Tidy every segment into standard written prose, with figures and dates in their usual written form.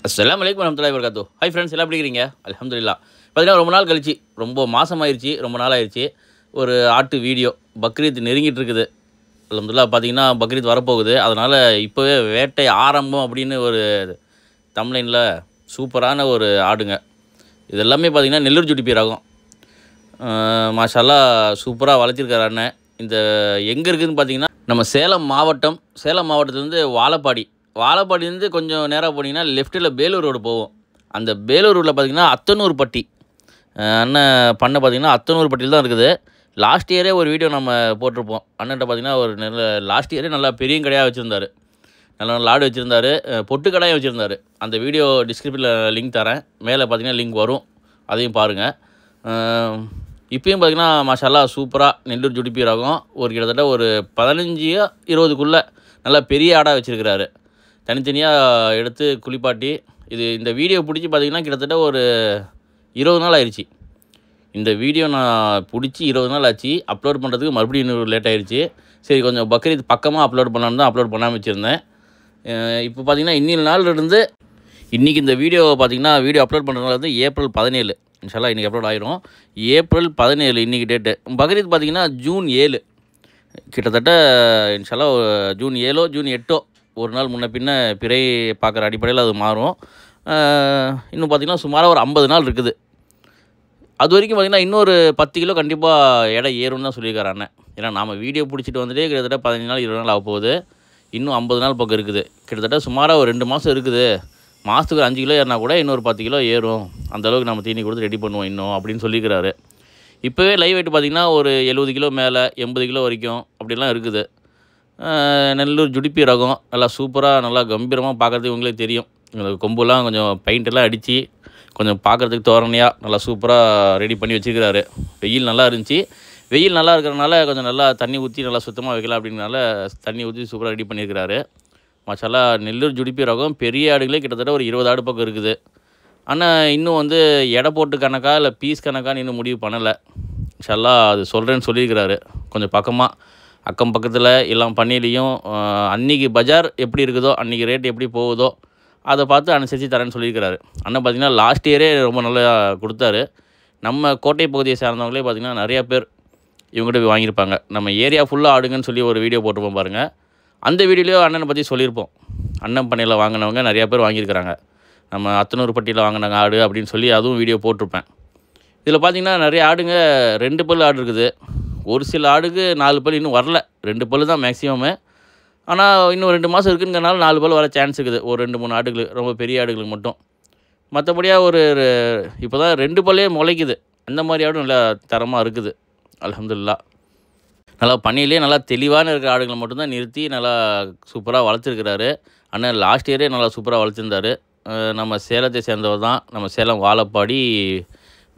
அஸ்ஸலாமு அலைக்கும் வரஹ்மத்துல்லாஹி வபரகாத்துஹு. ஹை ஃப்ரெண்ட்ஸ், எல்லாம் எப்படி இருக்கிறீங்க? அல்ஹம்துலில்லாஹ். பார்த்தீங்கன்னா ரொம்ப நாள் கழிச்சு, ரொம்ப மாதம் ஆயிடுச்சு, ரொம்ப நாள் ஆயிடுச்சு ஒரு ஆட்டு வீடியோ. பக்ரீத் நெருங்கிட்டு இருக்குது. அல்ஹம்துலில்லாஹ். பார்த்தீங்கன்னா பக்ரீத் வரப்போகுது. அதனால் இப்போவே வேட்டை ஆரம்பம் அப்படின்னு ஒரு தம்ப்லைனில் சூப்பரான ஒரு ஆடுங்க. இது எல்லாமே பார்த்தீங்கன்னா நெல்லூர் ஜுடிபி ரகம். மாஷா அல்லாஹ் சூப்பராக வளர்த்திருக்காரு அண்ணன். இந்த எங்கே இருக்குதுன்னு பார்த்தீங்கன்னா நம்ம சேலம் மாவட்டத்துலேருந்து வாழப்பாடிலேருந்து கொஞ்சம் நேராக போனீங்கன்னா லெஃப்ட்டில் பேலூர் ரோடு போவோம். அந்த பேலூர் ரோட்டில் பார்த்தீங்கன்னா அத்தனூர் பட்டி அண்ணன் பண்ணை பார்த்தீங்கன்னா அத்தனூர் பட்டியில் தான் இருக்குது. லாஸ்ட் இயரே ஒரு வீடியோ நம்ம போட்டிருப்போம். அண்ணன்ட்ட பார்த்தீங்கன்னா ஒரு நல்ல லாஸ்ட் இயரே நல்லா பெரிய கடையாக வச்சுருந்தார். நல்ல நல்ல ஆடு வச்சுருந்தாரு, பொட்டு கடையாக வச்சுருந்தாரு. அந்த வீடியோ டிஸ்கிரிப்ஷனில் லிங்க் தரேன், மேலே பார்த்தீங்கன்னா லிங்க் வரும், அதையும் பாருங்கள். இப்போயும் பார்த்தீங்கன்னா மாஷா அல்லாஹ் சூப்பராக நெல்லூர் ஜுடிபி ரகம் ஒரு கிட்டத்தட்ட ஒரு 15-20க்குள்ளே நல்லா பெரிய ஆடாக வச்சுருக்கிறாரு. தனித்தனியாக எடுத்து குளிப்பாட்டி இந்த வீடியோ பிடிச்சி பார்த்திங்கன்னா கிட்டத்தட்ட ஒரு 20 நாள் ஆயிடுச்சு. இந்த வீடியோ நான் பிடிச்சி 20 நாள் ஆச்சு. அப்லோட் பண்ணுறதுக்கு மறுபடியும் இன்னும் லேட் ஆகிடுச்சு. சரி, கொஞ்சம் பக்ரீத் பக்கமாக அப்லோட் பண்ணலான்னு தான் அப்லோட் பண்ணாமல் வச்சுருந்தேன். இப்போ பார்த்திங்கன்னா இன்னில் நாள் இருந்து இன்றைக்கி இந்த வீடியோ பார்த்திங்கன்னா வீடியோ அப்லோட் பண்ணுறதுனால வந்து ஏப்ரல் 17 இன்ஷால்லா இன்றைக்கி அப்லோட் ஆகிரும். ஏப்ரல் 17 இன்றைக்கி டேட்டு. பக்ரீத் பார்த்திங்கன்னா ஜூன் 7 கிட்டத்தட்ட இன்ஷால்லா. ஜூன் 7 ஜூன் 8 ஒரு நாள் முன்ன பின்ன பிறை பார்க்குற அடிப்படையில் அது மாறும். இன்னும் பார்த்திங்கன்னா சுமாராக ஒரு 50 நாள் இருக்குது. அது வரைக்கும் பார்த்திங்கன்னா இன்னொரு 10 கிலோ கண்டிப்பாக எடை ஏறும்னு தான் சொல்லியிருக்காரு அண்ணன். ஏன்னா நாம் வீடியோ பிடிச்சிட்டு வந்துட்டே கிட்டத்தட்ட 15 நாள் 20 நாள் ஆக போகுது. இன்னும் 50 நாள் பக்கம் இருக்குது. கிட்டத்தட்ட சுமாராக ஒரு 2 மாதம் இருக்குது. மாதத்துக்கு 5 கிலோ ஏறினா கூட இன்னொரு 10 கிலோ ஏறும். அந்தளவுக்கு நம்ம தீனி கொடுத்து ரெடி பண்ணுவோம் இன்னும் அப்படின்னு சொல்லியிருக்கிறாரு. இப்போவே லைவ் வெயிட் பார்த்திங்கன்னா ஒரு 70 கிலோ மேலே 80 கிலோ வரைக்கும் அப்படிலாம் இருக்குது. நெல்லூர் ஜுடிபி ரகம் நல்லா சூப்பராக நல்லா கம்பீரமாக பார்க்குறதுக்கு உங்களே தெரியும். எங்களுக்கு கொம்புலாம் கொஞ்சம் பெயிண்டெல்லாம் அடித்து கொஞ்சம் பார்க்குறதுக்கு தோரணையாக நல்லா சூப்பராக ரெடி பண்ணி வச்சுருக்கிறாரு. வெயில் நல்லா இருந்துச்சு. வெயில் நல்லா இருக்கிறனால கொஞ்சம் நல்லா தண்ணி ஊற்றி நல்லா சுத்தமாக வைக்கலாம் அப்படின்றனால தண்ணி ஊற்றி சூப்பராக ரெடி பண்ணியிருக்கிறாரு. மாஷா அல்லாஹ். நெல்லூர் ஜுடிபி ரகம் பெரிய ஆடுகளே கிட்டத்தட்ட ஒரு 20 ஆடு பக்கம் இருக்குது. ஆனால் இன்னும் வந்து எடை போட்டு கணக்கா இல்லை பீஸ் கணக்கான்னு இன்னும் முடிவு பண்ணலை. இன்ஷா அல்லாஹ் அது சொல்கிறேன்னு சொல்லியிருக்கிறாரு. கொஞ்சம் பக்கமாக அக்கம் பக்கத்தில் எல்லாம் பண்ணையிலையும் அன்றைக்கி பஜார் எப்படி இருக்குதோ அன்றைக்கி ரேட் எப்படி போகுதோ அதை பார்த்து அனுசரித்து தரேன்னு சொல்லியிருக்கிறாரு. அண்ணன் பார்த்திங்கன்னா லாஸ்ட் இயரே ரொம்ப நல்லா கொடுத்தாரு. நம்ம கோட்டை பகுதியை சார்ந்தவங்களே பார்த்திங்கன்னா நிறையா பேர் இவங்ககிட்ட போய் வாங்கியிருப்பாங்க. நம்ம ஏரியா ஃபுல்லாக ஆடுங்கன்னு சொல்லி ஒரு வீடியோ போட்டிருப்போம் பாருங்கள். அந்த வீடியோலேயோ அண்ணனை பற்றி சொல்லியிருப்போம். அண்ணன் பண்ணையில் வாங்கினவங்க நிறையா பேர் வாங்கியிருக்கிறாங்க. நம்ம அத்தனூர் பட்டியில் வாங்கினாங்க ஆடு அப்படின்னு சொல்லி அதுவும் வீடியோ போட்டிருப்பேன். இதில் பார்த்திங்கன்னா நிறைய ஆடுங்க 2 பல் ஆடு இருக்குது. ஒரு சில ஆடுக்கு 4 பல் இன்னும் வரல. 2 பல் தான் மேக்ஸிமமு. ஆனால் இன்னும் 2 மாதம் இருக்குங்கிறனால 4 பல் வர சான்ஸ் இருக்குது. ஒரு 2-3 ஆடுகளுக்கு, ரொம்ப பெரிய ஆடுகளுக்கு மட்டும். மற்றபடியாக ஒரு இப்போ தான் 2 பல்லே முளைக்குது. அந்த மாதிரி ஆடும் நல்லா தரமாக இருக்குது. அல்ஹம்துலில்லாஹ். நல்லா பண்ணையிலே நல்லா தெளிவான இருக்கிற ஆடுகளை மட்டும்தான் நிறுத்தி நல்லா சூப்பராக வளர்த்துருக்கிறாரு. அண்ணன் லாஸ்ட் இயரே நல்லா சூப்பராக வளர்த்துருந்தார். நம்ம சேலத்தை சேர்ந்தவர் தான். நம்ம சேலம் வாழப்பாடி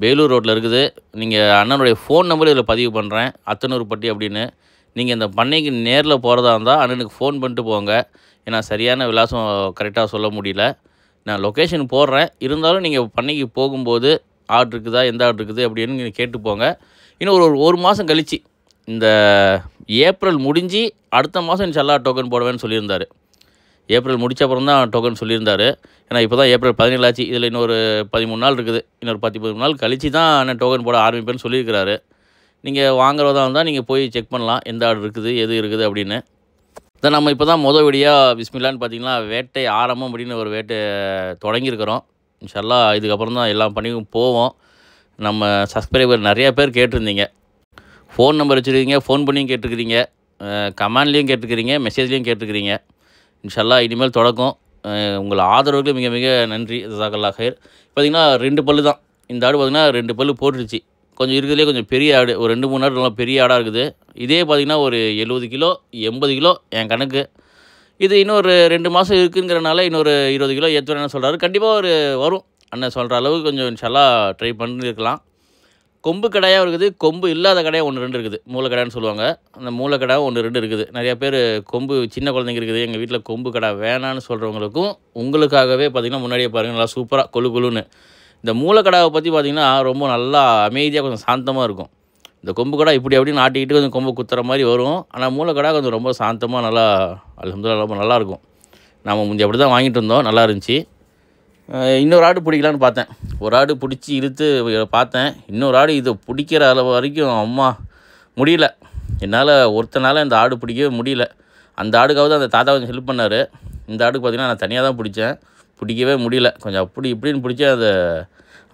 பேலூர் ரோட்டில் இருக்குது. நீங்கள் அண்ணனுடைய ஃபோன் நம்பர் இதில் பதிவு பண்ணுறேன், அத்தனூர் பட்டி அப்படின்னு. நீங்கள் இந்த பண்ணைக்கு நேரில் போகிறதா இருந்தால் அண்ணனுக்கு ஃபோன் பண்ணிட்டு போங்க. ஏன்னா சரியான விலாசம் கரெக்டாக சொல்ல முடியல. நான் லொக்கேஷன் போடுறேன். இருந்தாலும் நீங்கள் பண்ணைக்கு போகும்போது ஆடு இருக்குதா, எந்த ஆடு இருக்குது அப்படின்னு நீங்கள் கேட்டு போங்க. இன்னும் ஒரு மாதம் கழிச்சு இந்த ஏப்ரல் முடிஞ்சு அடுத்த மாதம் இன்ஷா அல்லாஹ் டோக்கன் போடுவேன்னு சொல்லியிருந்தார். ஏப்ரல் முடித்த அப்புறம் தான் டோக்கன் சொல்லியிருந்தார். ஏன்னா இப்போ தான் ஏப்ரல் 17 ஆச்சு. இதில் இன்னொரு 13 நாள் இருக்குது. இன்னொரு 13 நாள் கழிச்சு தான் அண்ணன் டோக்கன் போட ஆரம்பிப்பேன்னு சொல்லியிருக்கிறாரு. நீங்கள் வாங்குறதா இருந்தால் நீங்கள் போய் செக் பண்ணலாம் எந்த ஆடு இருக்குது எது இருக்குது அப்படின்னு. இதை நம்ம இப்போ தான் வீடியோவாக பிஸ்மில்லான்னு பார்த்திங்கன்னா வேட்டை ஆரம்பம் அப்படின்னு ஒரு வேட்டை தொடங்கியிருக்கிறோம். இன்ஷா அல்லாஹ் இதுக்கப்புறம் தான் எல்லாம் பண்ணியும் போவோம். நம்ம சப்ஸ்கிரைபர் நிறையா பேர் கேட்டிருந்தீங்க. ஃபோன் நம்பர் வச்சுருக்கீங்க, ஃபோன் பண்ணியும் கேட்டுருக்கிறீங்க, கமெண்ட்லேயும் கேட்டுருக்கிறீங்க, மெசேஜ்லேயும் கேட்டுருக்கிறீங்க. இன்ஷா அல்லாஹ் இனிமேல் தொடக்கும். உங்கள் ஆதரவுக்கு மிக மிக நன்றி. ஜஸாக்கல்லாஹ் ஹைர். பார்த்திங்கன்னா 2 பல்லு தான் இந்த ஆடு. பார்த்திங்கன்னா 2 பல்லு போட்டுருச்சு. கொஞ்சம் இருக்கிறதுலே கொஞ்சம் பெரிய ஆடு. ஒரு 2-3 ஆடு நல்லா பெரிய ஆடாக இருக்குது. இதே பார்த்திங்கன்னா ஒரு 70 கிலோ 80 கிலோ என் கணக்கு. இது இன்னொரு 2 மாதம் இருக்குங்கிறனால இன்னொரு 20 கிலோ ஏற்றுவேன்னு சொல்கிறாரு. கண்டிப்பாக வரும். அண்ணன் சொல்கிற அளவுக்கு கொஞ்சம் இன்ஷா அல்லாஹ் ட்ரை பண்ணியிருக்கலாம். கொம்பு கடையாக இருக்குது, கொம்பு இல்லாத கடையாக 1-2 இருக்குது. மூளை கடைன்னு சொல்லுவாங்க. அந்த மூளை கடை 1-2 இருக்குது. நிறையா பேர் கொம்பு சின்ன குழந்தைங்க இருக்குது, எங்கள் வீட்டில் கொம்பு கடை வேணான்னு சொல்கிறவங்களுக்கும் உங்களுக்காகவே பார்த்திங்கன்னா முன்னாடியே பாருங்கள் நல்லா சூப்பராக கொழுன்னு. இந்த மூளை கடாவை பற்றி பார்த்திங்கன்னா ரொம்ப நல்லா அமைதியாக கொஞ்சம் சாந்தமாக இருக்கும். இந்த கொம்பு கடை இப்படி அப்படின்னு ஆட்டிக்கிட்டு கொஞ்சம் கொம்பு குத்துற மாதிரி வரும். ஆனால் மூளை கடை கொஞ்சம் ரொம்ப சாந்தமாக நல்லா அல்ஹம்துலில்லாஹ் ரொம்ப நல்லாயிருக்கும். நாம் முந்தைய அப்படி தான் வாங்கிட்டு இருந்தோம். நல்லா இருந்துச்சு. இன்னொரு ஆடு பிடிக்கலான்னு பார்த்தேன். ஒரு ஆடு பிடிச்சி இழுத்து பார்த்தேன். இன்னொரு ஆடு இதை பிடிக்கிற அளவு வரைக்கும் அம்மா முடியல. என்னால் ஒருத்தனால இந்த ஆடு பிடிக்கவே முடியல. அந்த ஆடுக்காவது அந்த தாத்தா கொஞ்சம் ஹெல்ப் பண்ணார். இந்த ஆடுக்கு பார்த்திங்கன்னா நான் தனியாக தான் பிடிச்சேன். பிடிக்கவே முடியல. கொஞ்சம் அப்படி இப்படின்னு பிடிச்சி அதை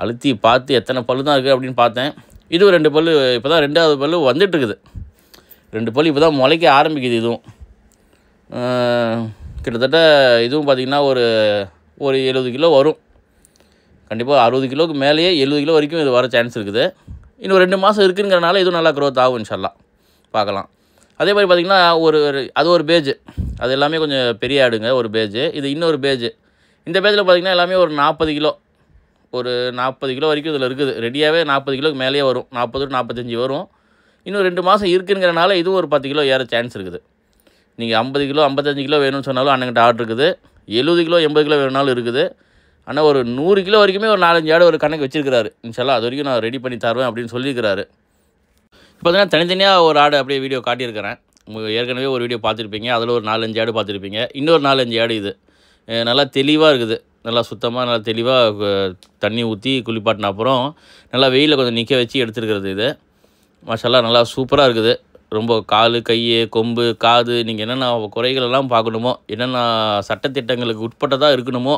அழுத்தி பார்த்து எத்தனை பல்லு தான் இருக்குது அப்படின்னு பார்த்தேன். இதுவும் 2 பல்லு இப்போ தான் 2வது பல்லு வந்துட்டுருக்குது. 2 பல்லு இப்போ தான் முளைக்க ஆரம்பிக்குது. இதுவும் கிட்டத்தட்ட இதுவும் பார்த்திங்கன்னா ஒரு 70 கிலோ வரும். கண்டிப்பாக 60 கிலோவுக்கு மேலேயே 70 கிலோ வரைக்கும் இது வர சான்ஸ் இருக்குது. இன்னும் 2 மாதம் இருக்குங்கிறனால இதுவும் நல்லா க்ரோத் ஆகும் இன்ஷால்லா. பார்க்கலாம். அதே மாதிரி பார்த்திங்கன்னா அது ஒரு பேஜ். அது எல்லாமே கொஞ்சம் பெரிய ஆடுங்க. ஒரு பேஜ். இது இன்னொரு பேஜ். இந்த பேஜில் பார்த்திங்கன்னா எல்லாமே ஒரு 40 கிலோ, ஒரு 40 கிலோ வரைக்கும் இதில் இருக்குது. ரெடியாகவே 40 கிலோக்கு மேலேயே வரும். 40 to 45 வரும். இன்னும் 2 மாதம் இருக்குங்கிறனால இதுவும் ஒரு 10 கிலோ ஏற சான்ஸ் இருக்குது. நீங்கள் 50 கிலோ 55 கிலோ வேணும்னு சொன்னாலும் அண்ணங்கிட்ட ஆர்டர் இருக்குது. 70 கிலோ 80 கிலோ வேணுனாலும் இருக்குது. ஆனால் ஒரு 100 கிலோ வரைக்குமே ஒரு 4-5 ஆடு ஒரு கணக்கு வச்சுருக்கிறாரு. இன்ஷால்லா அது வரைக்கும் நான் ரெடி பண்ணி தருவேன் அப்படின்னு சொல்லியிருக்கிறாரு. இப்போ பார்த்தீங்கன்னா தனித்தனியாக ஒரு ஆடு அப்படியே வீடியோ காட்டியிருக்கிறேன். ஏற்கனவே ஒரு வீடியோ பார்த்துருப்பீங்க. அதில் ஒரு 4-5 ஆடு பார்த்துருப்பீங்க. இன்னொரு 4-5 ஆடு இது நல்லா தெளிவாக இருக்குது. நல்லா சுத்தமாக நல்லா தெளிவாக தண்ணி ஊற்றி குளிப்பாட்டின அப்புறம் நல்லா வெயிலில் கொஞ்சம் நிற்க வச்சு எடுத்துருக்கிறது இது. மாஷால்லா நல்லா சூப்பராக இருக்குது. ரொம்ப கால், கை, கொம்பு, காது நீங்கள் என்னென்ன குறைகளெல்லாம் பார்க்கணுமோ, என்னென்ன சட்டத்திட்டங்களுக்கு உட்பட்டதாக இருக்கணுமோ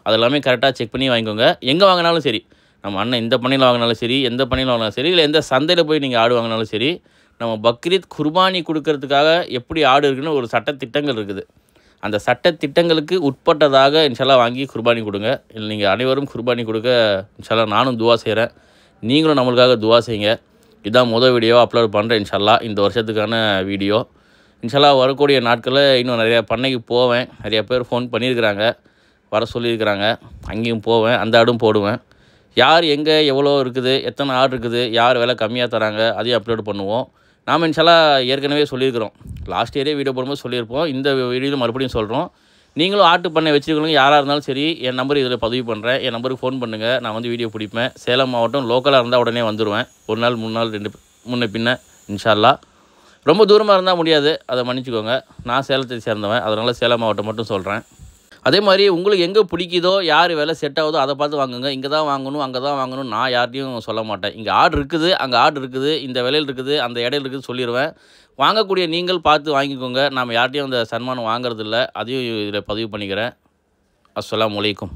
அதெல்லாமே கரெக்டாக செக் பண்ணி வாங்கிக்கோங்க. எங்கே வாங்கினாலும் சரி, நம்ம அண்ணன் இந்த பண்ணையில் வாங்கினாலும் சரி, எந்த பண்ணையில் வாங்கினாலும் சரி, இல்லை எந்த சந்தையில் போய் நீங்கள் ஆடு வாங்கினாலும் சரி, நம்ம பக்ரீத் குர்பானி கொடுக்கறதுக்காக எப்படி ஆடு இருக்குன்னு ஒரு சட்டத்திட்டங்கள் இருக்குது. அந்த சட்டத்திட்டங்களுக்கு உட்பட்டதாக இன்ஷால்லா வாங்கி குர்பானி கொடுங்க. இல்லை நீங்கள் அனைவரும் குர்பானி கொடுக்க இன்ஷால்லா நானும் துவா செய்கிறேன். நீங்களும் நம்மளுக்காக துவா செய்யுங்க. இதுதான் முதல் வீடியோ அப்லோட் பண்ணுறேன் இன்ஷால்லா. இந்த வருஷத்துக்கான வீடியோ இன்ஷால்லா. வரக்கூடிய நாட்களில் இன்னும் நிறையா பண்ணைக்கு போவேன். நிறையா பேர் ஃபோன் பண்ணியிருக்கிறாங்க, வர சொல்லியிருக்கிறாங்க. அங்கேயும் போவேன், அந்த ஆடும் போடுவேன். யார் எங்கே எவ்வளோ இருக்குது, எத்தனை ஆடு இருக்குது, யார் விலை கம்மியாக தராங்க அதையும் அப்லோட் பண்ணுவோம். நாம் இன்ஷால்லா ஏற்கனவே சொல்லியிருக்கிறோம். லாஸ்ட் இயரே வீடியோ போடும்போது சொல்லியிருப்போம். இந்த வீடியோவில் மறுபடியும் சொல்கிறோம். நீங்களும் ஆட்டு பண்ணை வச்சுருக்கவங்க யாராக இருந்தாலும் சரி, என் நம்பர் இதில் பதிவு பண்ணுறேன். என் நம்பருக்கு ஃபோன் பண்ணுங்கள். நான் வந்து வீடியோ பிடிப்பேன். சேலம் மாவட்டம் லோக்கலாக இருந்தால் உடனே வந்துடுவேன். 1 நாள் 3 நாள் 2 முன்ன பின்ன இன்ஷால்லா. ரொம்ப தூரமாக இருந்தால் முடியாது, அதை மன்னிச்சிக்கோங்க. நான் சேலத்தை சேர்ந்தவன், அதனால் சேலம் மாவட்டம் மட்டும் சொல்கிறேன். அதே மாதிரி உங்களுக்கு எங்கே பிடிக்குதோ, யார் விலை செட் ஆகுதோ அதை பார்த்து வாங்குங்க. இங்கே தான் வாங்கணும், அங்கே தான் வாங்கணும் நான் யார்ட்டையும் சொல்ல மாட்டேன். இங்கே ஆர்டர் இருக்குது, அங்கே ஆர்டர் இருக்குது, இந்த விலையில் இருக்குது, அந்த இடையில இருக்குது சொல்லிடுவேன். வாங்கக்கூடிய நீங்கள் பார்த்து வாங்கிக்கோங்க. நாம் யார்ட்டையும் அந்த சன்மானம் வாங்குறதில்ல. அதையும் இதில் பதிவு பண்ணிக்கிறேன். அஸ்ஸலாமு அலைக்கும்.